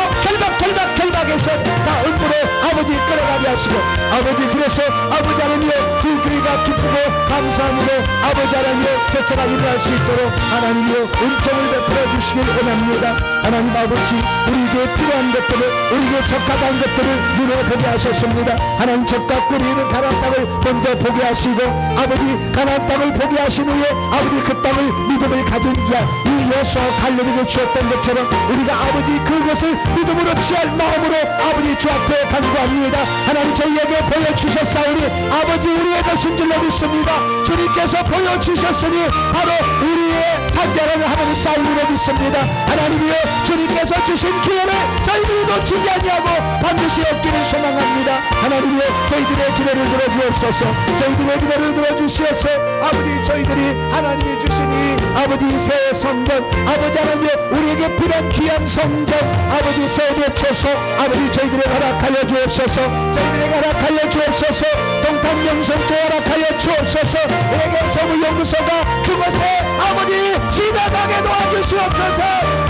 결박해서 다 음부로 아버지 끌어가게 하시고 아버지 그래서 아버지 하나님의 두 교회가 기쁘고 감사함으로 아버지 하나님의 교체가 일어날 수 있도록 하나님의 은총을 베풀어 주시길 원합니다. 하나님 아버지 우리에게 필요한 것들을 우리에게 적합한 것들을 눈에 보게 하셨습니다. 하나님 적과 꿀이는 가나안 땅을 먼저 보게 하시고 아버지 가나안 땅을 보게 하신 후에 아버지 그 땅을 믿음을 가진 이 여호수아 갈렙에게 주었던 것처럼 우리가 아버지 그것을 믿음으로 취할 마음으로 아버지 주 앞에 간구합니다. 하나님 저희에게 보여주셨사오니 아버지 우리의 것인 줄로 믿습니다. 주님께서 보여주셨으니 바로 우리의 차지하라는 하나님의 사인으로 믿습니다. 하나님이여 주님께서 주신 기회를 저희들이 놓치지 아니하고 반드시 얻기를 소망합니다. 하나님이여 저희들의 기도를 들어주옵소서. 저희들의 기도를 들어주시어서 아버지 저희들이 하나님이 주시니 아버지 새 성전 아버지 하나님이여 우리에게 필요한 귀한 성전 아버지 세워주셔서 아버지 저희들에게 허락하여 주옵소서. 저희들에게 허락하여 주옵소서. 동탄 영성교회 허락하여 주옵소서. 우리에게 조물연구소가 그곳에 아버지 지나가게 도와주시옵소서.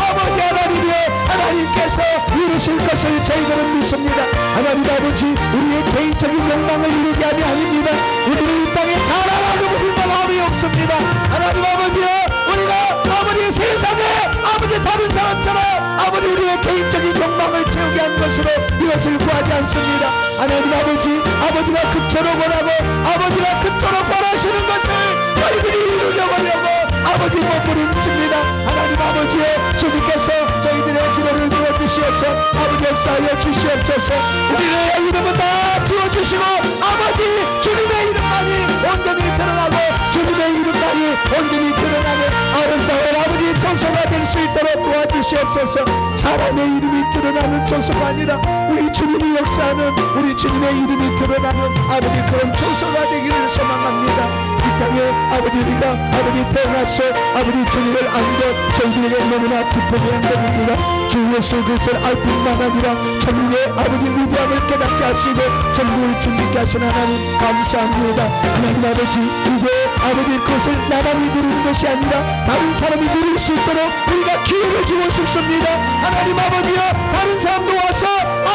아버지 하나님이여 하나님께서 이루실 것을 저희들은 믿습니다. 하나님 아버지 우리의 개인적인 욕망을 이루게 하면 아닙니다. 우리는 이 땅에 자랑하고 싶은 마음이 없습니다. 하나님 아버지여 우리가 아버지 세상에 아버지 다른 사람처럼 아버지 우리의 개인적인 욕망을 채우게 한 것으로 이것을 구하지 않습니다. 하나님 아버지 아버지가 그토록 원하고 아버지가 그토록 바라시는 것을 저희들이 이루려고 하려고 아버지 몸부림칩니다. 하나님 아버지여 주님께서 저희들의 기도를 들어주시어서 아버지 역사하여 주시옵소서. 우리의 이름은 다 지워주시고 아버지 주님의 이름만이 온전히 드러나고 주님의 이름만이 온전히 드러나는 아름다운 아버지 조소가 될 수 있도록 도와주시옵소서. 사람의 이름이 드러나는 조소가 아니라 우리 주님이 역사하는 우리 주님의 이름이 드러나는 아버지 그런 조소가 되기를 소망합니다. 이 땅에 아버지 우리가 아버지 태어나서 아버지 주님을 안고 저희들에게 너무나 기쁨이 한답니다. 주 예수 그리스도를 알 뿐만 아니라 천국의 아버지 위대함을 깨닫게 하시고 천국을 준비케 하신 하나님 감사합니다. 하나님 아버지 이제 아버지 그것을 나만이 누리는 것이 아니라 다른 사람이 누릴 수 있도록 우리가 기회를 주고 싶습니다. 하나님 아버지여 다른 사람도 와서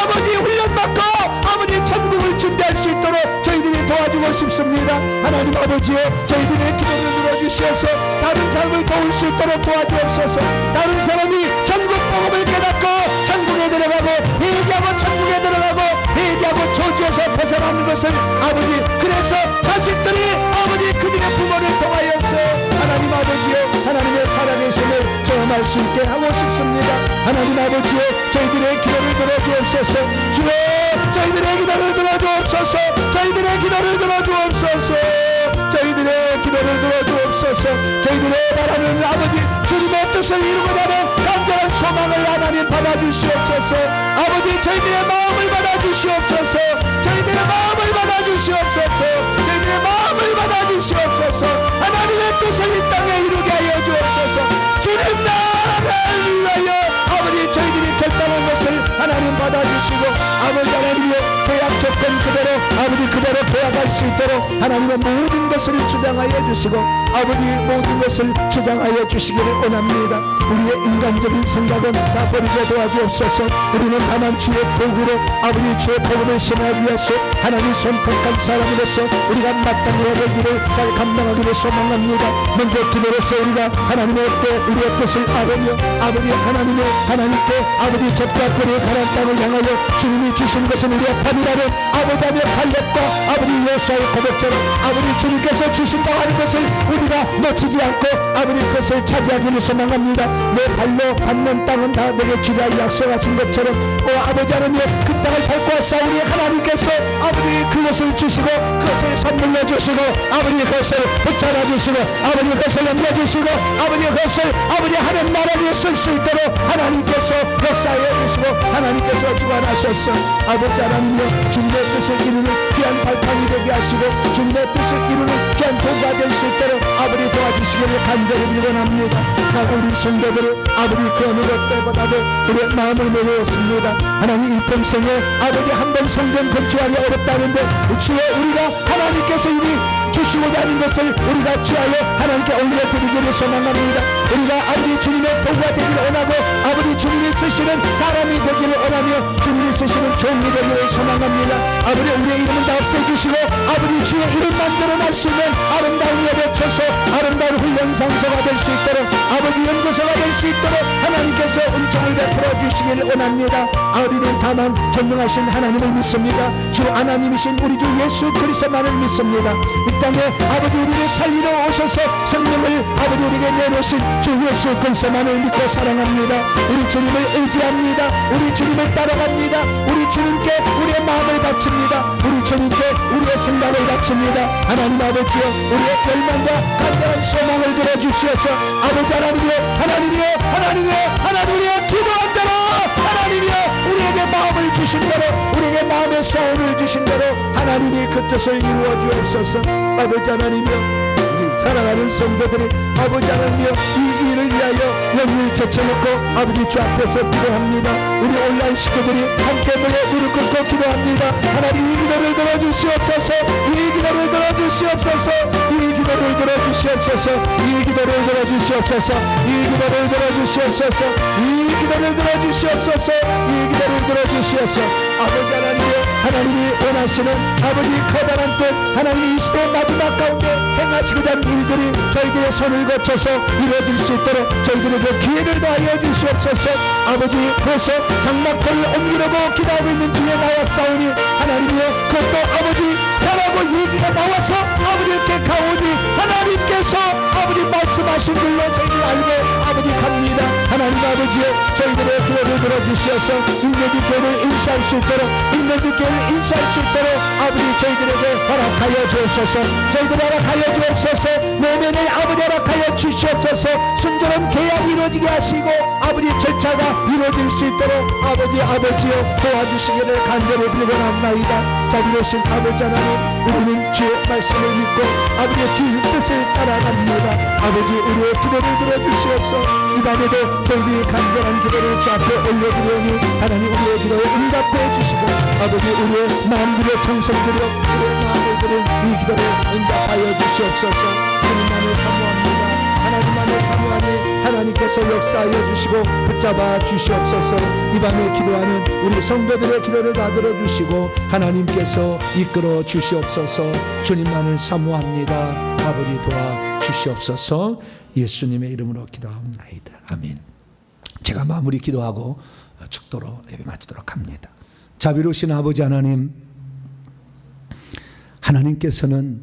아버지 훈련받고 아버지 천국을 준비할 수 있도록 저희들이 도와주고 싶습니다. 하나님 아버지여 저희들의 기도를 들어주시어서 다른 사람을 도울 수 있도록 도와주옵소서. 다른 사람이 천국 복음을 깨닫고 천국에 들어가고 회개하고 천국에 들어가고 회개 포기하고 저주에서 벗어나는 것을 아버지, 그래서 자식들이 아버지 그들의 부모를 통하여서 하나님 아버지여 하나님의 살아계심을 체험할 수 있게 하고 싶습니다. 하나님 아버지여 저희들의 기도를 들어주옵소서. 주여 저희들의 기도를 들어주옵소서. 저희들의 기도를 들어주옵소서. 저희들의 기도를 들어주옵소서. 저희들의 바라는 아버지 주님의 뜻을 이루고자 하는 간절한 소망을 하나님 받아주시옵소서. 아버지 저희들의 마음을 받아주시옵소서. 저희들의 마음을 받아주시옵소서. 저희들의 마음을 받아주시옵소서. 하나님의 뜻을 이 땅에 이루게 하여 주옵소서. 주님 나라를 위하여 아버지 저희들이 결단한 것을 하나님 받아주시고 아버지 하나님의 계약 조건 그대로 아버지 그대로 계약할 수 있도록 하나님의 모든 것을 주장하여 주시고 아버지 모든 것을 주장하여 주시기를 원합니다. 우리의 인간적인 생각은 다 버리게 도와주옵소서. 우리는 다만 주의 도구로 아버지 주의 복음을 신하기 위해서 하나님 선택한 사람으로서 우리가 마땅히 해야 될 일을 잘 감당하기를 소망합니다. 먼저 기도로서 우리가 하나님의 때 우리의 뜻을 알으며 아버지 하나님께 아버지 적과 꿀이 가난 땅을 향하여 주님이 주신 것은 우리의 밥이라는 아버지의 갈렙과 아버지 여호수아의 고백처럼 아버지 주님께서 주신다고 하는 것을 우리가 놓치지 않고 아버지 그것을 차지하기를 소망합니다. 내 발로 밟는 땅은 다 내게 주리라 약속하신 것처럼 아버지 하나님 그 땅을 밟고 싸 우리 하나님께서 아버지 그것을 주시고 그것을 선물로 주시고 아버지 그것을 붙잡아 주시고 아버지 그것을 넘겨주시고 아버지 그것을 아버지 하나님 나라 위에 쓸 수 있도록 하나님께서 역사해 주시고 하나님께서 주관하셨어. 아버지 하나님이여 주님의 뜻을 이루는 귀한 발판이 되게 하시고 주님의 뜻을 이루는 귀한 도구가 될 수 있도록 아버지 도와주시기를 간절히 원합니다. 자 우리 성도들을 아버지 그 어느 것 때보다도 우리의 마음을 내놓았습니다. 하나님 일평생에 아버지 한 번 성전 건축하기 어렵다는데 주여 우리가 하나님께서 이미 주시고자 하는 것을 우리가 취하여 하나님께 올려드리기를 소망합니다. 우리가 아버지 주님의 도구가 되기를 원하고 아버지 주님이 쓰시는 사람이 되기를 원하며 주님이 쓰시는 종이 되기를 소망합니다. 아버지 우리의 이름은 다 없애주시고 아버지 주의 이름만 드러날 수 있는 아름다운 예배 쳐서 아름다운 훈련장소가 될 수 있도록 아버지 연구소가 될 수 있도록 하나님께서 은총을 베풀어 주시기를 원합니다. 우리는 다만 전능하신 하나님을 믿습니다. 주 하나님이신 우리 주 예수 그리스도만을 믿습니다. 이 땅에 아버지 우리를 살리러 오셔서 성령을 아버지 우리에게 내놓으신 주 예수 그리스도만을 믿고 사랑합니다. 우리 주님을 의지합니다. 우리 주님을 따라갑니다. 우리 주님께 우리의 마음을 바칩니다. 우리 주님께 우리의 생각을 바칩니다. 하나님 아버지여 우리의 열망과 간절한 소망을 들어주시어서 아버지 하나님이여 기도한 대로 하나님이여 우리에게 마음을 주신 대로 우리에게 마음의 소원을 주신 대로 하나님이 그 뜻을 이루어 주옵소서. 아버지 하나님이여 우리 사랑하는 성도들이 아버지 하나님이여 이 일을 위하여 영을 제쳐놓고 아버지 주 앞에서 기도합니다. 우리 온라인 식구들이 함께 모여 무릎 꿇고 기도합니다. 하나님 이 기도를 들어주시옵소서. 이 기도를 들어주시옵소서. 이 기도를 들어주시옵소서. 이 기도를 들어주시옵소서. 이 기도를 들어주시옵소서. 이 기도를 들어주시옵소서. 이 기도를 들어주시옵소서. 아버지 하나님이 원하시는 아버지 커다란 뜻 하나님이 이 시대의 마지막 가운데 행하시고자 하는 일들이 저희들의 손을 거쳐서 이루어질 수 있도록 저희들에게 기회를 더하여 주시옵소서. 아버지 그래서 장막터를 옮기려고 기도하고 있는 중에 나왔사오니 하나님이여 그것도 아버지 잘하고 얘기가 나와서 아버지께 가오니 하나님께서 아버지 말씀하신 줄로 저희들 알고 아버지 갑니다. 하나님 아버지여 저희들의 기도를 들어주시어서 인내의 교회를 인사할 수 있도록 인내의 교회를 인사할 수 있도록 아버지 저희들에게 허락하여 주옵소서. 저희들 허락하여 주옵소서. 내면을 아버지 허락하여 주시옵소서. 순전한 계약이 이루어지게 하시고 아버지 절차가 이루어질 수 있도록 아버지여 도와주시기를 간절히 빌어나옵나이다. 자비로우신 아버지 하나님 우리는 주의 말씀을 믿고 아버지의 주의 뜻을 따라갑니다. 아버지 우리의 기도를 들어주시옵소서. 이 밤에도 저희들이 간절한 기도를 주 앞에 올려드리오니 하나님 우리의 기도에 응답해 주시고 아버지 우리의 마음들의 정성들여 우리의 마음들의 이 기도를 응답하여 주시옵소서. 주님만을 사모합니다. 하나님만을 사모하니 하나님께서 역사하여 주시고 붙잡아 주시옵소서. 이 밤에 기도하는 우리 성도들의 기도를 다 들어주시고 하나님께서 이끌어 주시옵소서. 주님만을 사모합니다. 아버지 도와 주시옵소서. 예수님의 이름으로 기도하옵나이다. 아멘. 제가 마무리 기도하고 축도로 예배 마치도록 합니다. 자비로우신 아버지 하나님, 하나님께서는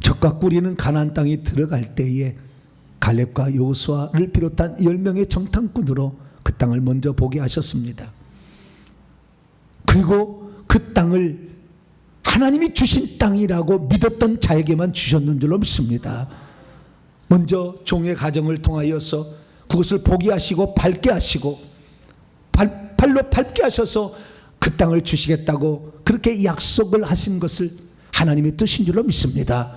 적과 꿀이는 가나안 땅에 들어갈 때에 갈렙과 여호수아를 비롯한 10명의 정탐꾼으로 그 땅을 먼저 보게 하셨습니다. 그리고 그 땅을 하나님이 주신 땅이라고 믿었던 자에게만 주셨는 줄로 믿습니다. 먼저 종의 가정을 통하여서 그것을 보게 하시고 밟게 하시고 발로 밟게 하셔서 그 땅을 주시겠다고 그렇게 약속을 하신 것을 하나님의 뜻인 줄로 믿습니다.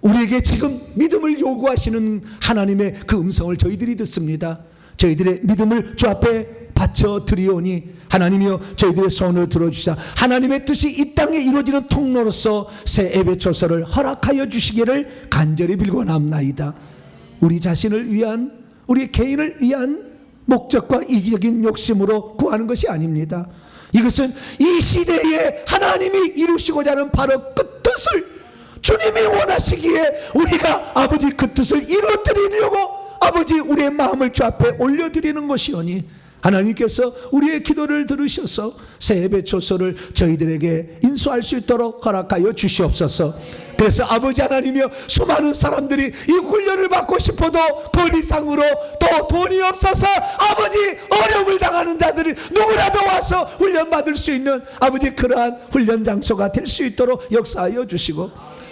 우리에게 지금 믿음을 요구하시는 하나님의 그 음성을 저희들이 듣습니다. 저희들의 믿음을 주 앞에 바쳐 드리오니 하나님이여 저희들의 소원을 들어주시사 하나님의 뜻이 이 땅에 이루어지는 통로로서 새 예배초소를 허락하여 주시기를 간절히 빌고나옵나이다. 우리 자신을 위한, 우리 개인을 위한 목적과 이기적인 욕심으로 구하는 것이 아닙니다. 이것은 이 시대에 하나님이 이루시고자 하는 바로 그 뜻을 주님이 원하시기에 우리가 아버지 그 뜻을 이루어드리려고 아버지 우리의 마음을 주 앞에 올려드리는 것이오니 하나님께서 우리의 기도를 들으셔서 새 예배 초소를 저희들에게 인수할 수 있도록 허락하여 주시옵소서. 그래서 아버지 하나님이여 수많은 사람들이 이 훈련을 받고 싶어도 거리상으로 또 돈이 없어서 아버지 어려움을 당하는 자들이 누구라도 와서 훈련 받을 수 있는 아버지 그러한 훈련 장소가 될 수 있도록 역사하여 주시고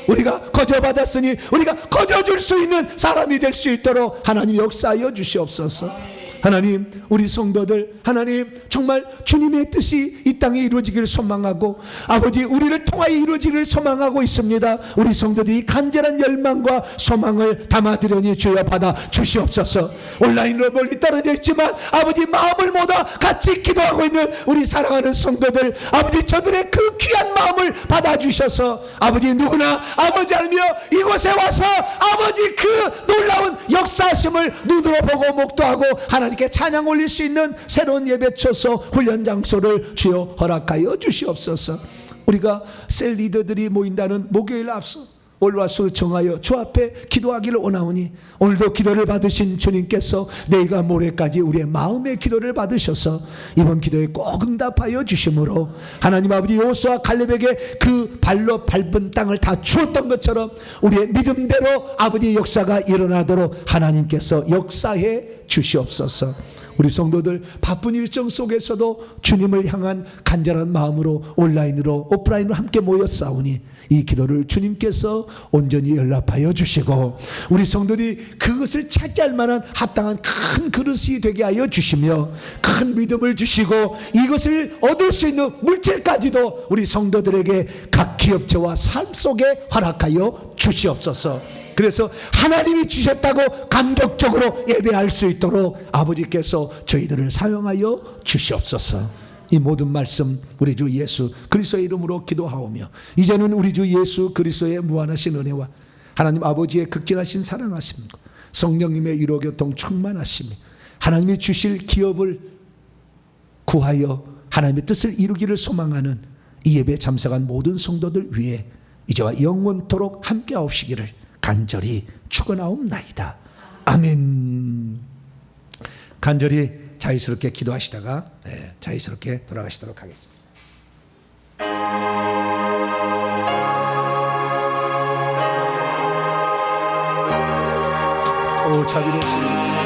우리가 거저받았으니 우리가 거저줄 수 있는 사람이 될 수 있도록 하나님 역사하여 주시옵소서. 하나님 우리 성도들 하나님 정말 주님의 뜻이 이 땅에 이루어지기를 소망하고 아버지 우리를 통하여 이루어지기를 소망하고 있습니다. 우리 성도들이 간절한 열망과 소망을 담아드려니 주여 받아 주시옵소서. 온라인으로 멀리 떨어져 있지만 아버지 마음을 모아 같이 기도하고 있는 우리 사랑하는 성도들 아버지 저들의 그 귀한 마음을 받아주셔서 아버지 누구나 아버지 알며 이곳에 와서 아버지 그 놀라운 역사하심을 눈으로 보고 목도하고 하나님께 찬양 올릴 수 있는 새로운 예배초소 훈련 장소를 주여 허락하여 주시옵소서. 우리가 셀 리더들이 모인다는 목요일 앞서 올와수 정하여 주 앞에 기도하기를 원하오니 오늘도 기도를 받으신 주님께서 내일과 모레까지 우리의 마음의 기도를 받으셔서 이번 기도에 꼭 응답하여 주심으로 하나님 아버지 여호수아 갈렙에게 그 발로 밟은 땅을 다 주었던 것처럼 우리의 믿음대로 아버지의 역사가 일어나도록 하나님께서 역사해 주시옵소서. 우리 성도들 바쁜 일정 속에서도 주님을 향한 간절한 마음으로 온라인으로 오프라인으로 함께 모였사오니 이 기도를 주님께서 온전히 연락하여 주시고 우리 성도들이 그것을 차지할 만한 합당한 큰 그릇이 되게 하여 주시며 큰 믿음을 주시고 이것을 얻을 수 있는 물질까지도 우리 성도들에게 각 기업체와 삶 속에 허락하여 주시옵소서. 그래서 하나님이 주셨다고 감격적으로 예배할 수 있도록 아버지께서 저희들을 사용하여 주시옵소서. 이 모든 말씀 우리 주 예수 그리스도의 이름으로 기도하오며 이제는 우리 주 예수 그리스도의 무한하신 은혜와 하나님 아버지의 극진하신 사랑하심과 성령님의 위로교통 충만하심이 하나님이 주실 기업을 구하여 하나님의 뜻을 이루기를 소망하는 이 예배에 참석한 모든 성도들 위해 이제와 영원토록 함께하옵시기를 간절히 축원하옵나이다. 아멘. 간절히 자유스럽게 기도하시다가 자유스럽게 돌아가시도록 하겠습니다. 오 자비로우신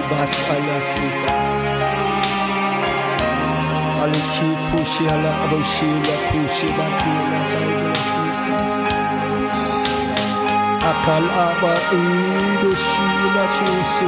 바스알라스사 알키 쿠시알라 아버시라 쿠시바티라 자이라스사 아칼 아바 이도시라 주시